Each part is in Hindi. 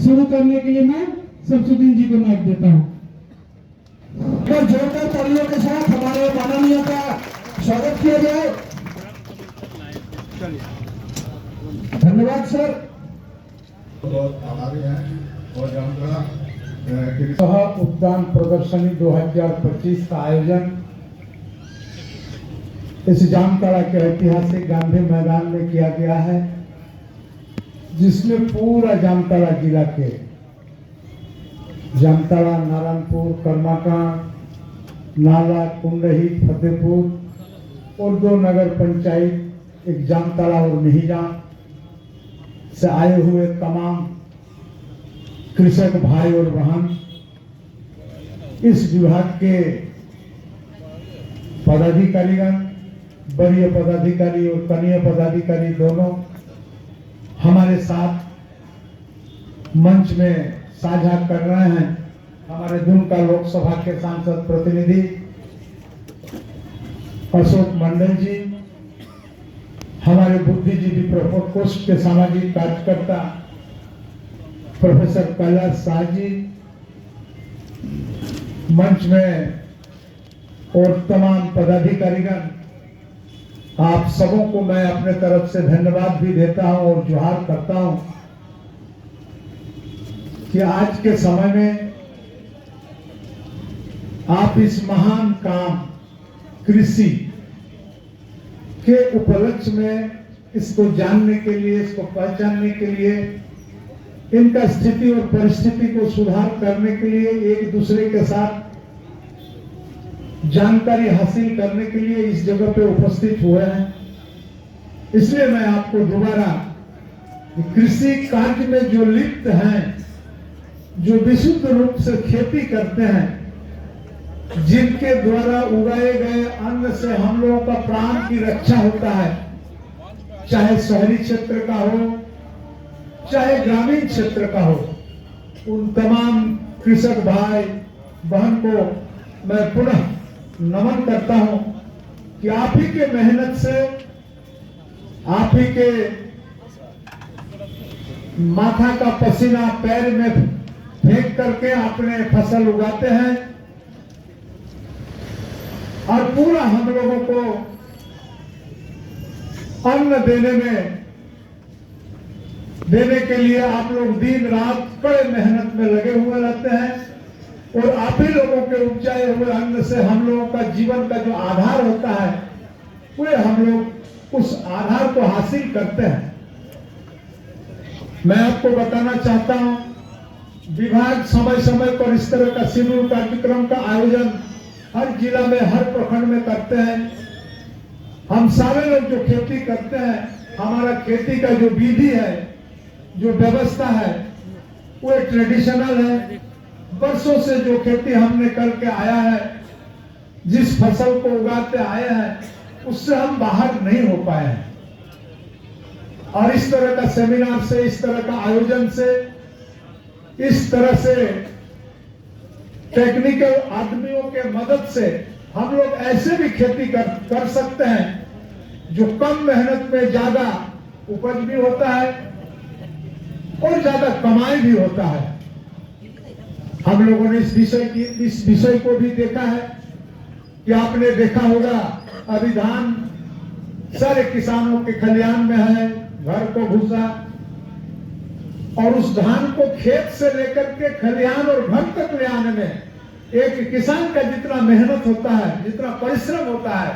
शुरू करने के लिए मैं शमसुद्दीन जी को माइक देता हूँ। जोरदार तालियों के साथ हमारे माननीय का स्वागत किया जाए। धन्यवाद सर। बहुत आभारी हैं और जामताड़ा उद्यान प्रदर्शनी 2025 का आयोजन इस जामताड़ा के ऐतिहासिक गांधी मैदान में किया गया है, जिसमें पूरा जामताड़ा जिला के जामताड़ा, नारायणपुर, कर्माकांड, नाला, कुंडही, फतेहपुर और 2 नगर पंचायत, एक जामताड़ा और मिहिजा से आए हुए तमाम कृषक भाई और बहन, इस विभाग के पदाधिकारीगण, वरीय पदाधिकारी और कनीय पदाधिकारी दोनों हमारे साथ मंच में साझा कर रहे हैं। हमारे दुमका लोकसभा के सांसद प्रतिनिधि अशोक मंडल जी, हमारे बुद्धिजीवी प्रकोष्ठ के सामाजिक कार्यकर्ता प्रोफेसर कैलाश शाह जी, मंच में और तमाम पदाधिकारीगण, आप सबों को मैं अपने तरफ से धन्यवाद भी देता हूं और जोहार करता हूं कि आज के समय में आप इस महान काम कृषि के उपलक्ष्य में इसको जानने के लिए, इसको पहचानने के लिए, इनका स्थिति और परिस्थिति को सुधार करने के लिए, एक दूसरे के साथ जानकारी हासिल करने के लिए इस जगह पे उपस्थित हुए हैं। इसलिए मैं आपको दोबारा कृषि कार्य में जो लिप्त हैं, जो विशुद्ध रूप से खेती करते हैं, जिनके द्वारा उगाए गए अन्न से हम लोगों का प्राण की रक्षा होता है, चाहे शहरी क्षेत्र का हो चाहे ग्रामीण क्षेत्र का हो, उन तमाम कृषक भाई बहन को मैं पुनः नमन करता हूं कि आप ही के मेहनत से, आप ही के माथा का पसीना पैर में फेंक करके अपने फसल उगाते हैं और पूरा हम लोगों को अन्न देने के लिए आप लोग दिन रात कड़े मेहनत में लगे हुए रहते हैं और आप ही लोगों के उपजाए हुए अन्न से हम लोगों का जीवन का जो आधार होता है, वे हम लोग उस आधार को हासिल करते हैं। मैं आपको बताना चाहता हूं, विभाग समय समय पर इस तरह का शिविर कार्यक्रम का आयोजन हर जिला में, हर प्रखंड में करते हैं। हम सारे लोग जो खेती करते हैं, हमारा खेती का जो विधि है, जो व्यवस्था है, वो ट्रेडिशनल है। वर्षों से जो खेती हमने करके आया है, जिस फसल को उगाते आए हैं, उससे हम बाहर नहीं हो पाए हैं। और इस तरह का सेमिनार से, इस तरह का आयोजन से, इस तरह से टेक्निकल आदमियों के मदद से हम लोग ऐसे भी खेती कर सकते हैं जो कम मेहनत में ज्यादा उपज भी होता है और ज्यादा कमाई भी होता है। हम लोगों ने इस विषय को भी देखा है कि आपने देखा होगा, अभी धान सारे किसानों के खलिहान में है, घर को भूसा, और उस धान को खेत से लेकर के खलिहान और घर तक ले आने में एक किसान का जितना मेहनत होता है, जितना परिश्रम होता है,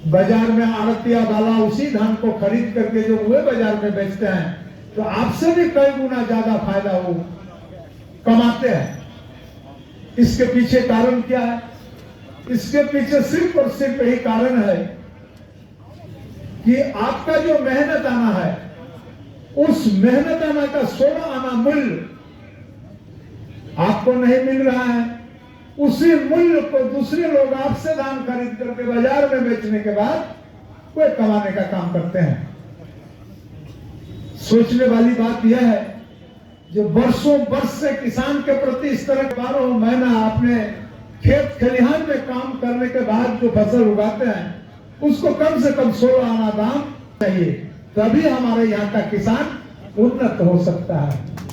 बाजार में आड़तिया वाला उसी धान को खरीद करके जो वे बाजार में बेचते हैं, तो आपसे भी कई गुना ज्यादा फायदा वो कमाते हैं। इसके पीछे कारण क्या है? इसके पीछे सिर्फ और सिर्फ यही कारण है कि आपका जो मेहनत आना है, उस मेहनत आना का 16 आना मूल्य आपको नहीं मिल रहा है। उसी मूल्य को दूसरे लोग आपसे धान खरीद करके बाजार में बेचने के बाद वे कमाने का काम करते हैं। सोचने वाली बात यह है, जो वर्षों वर्ष से किसान के प्रति इस तरह 12 महीना अपने खेत खलिहान में काम करने के बाद जो फसल उगाते हैं, उसको कम से कम 16 आना दाम चाहिए, तभी हमारे यहाँ का किसान उन्नत हो सकता है।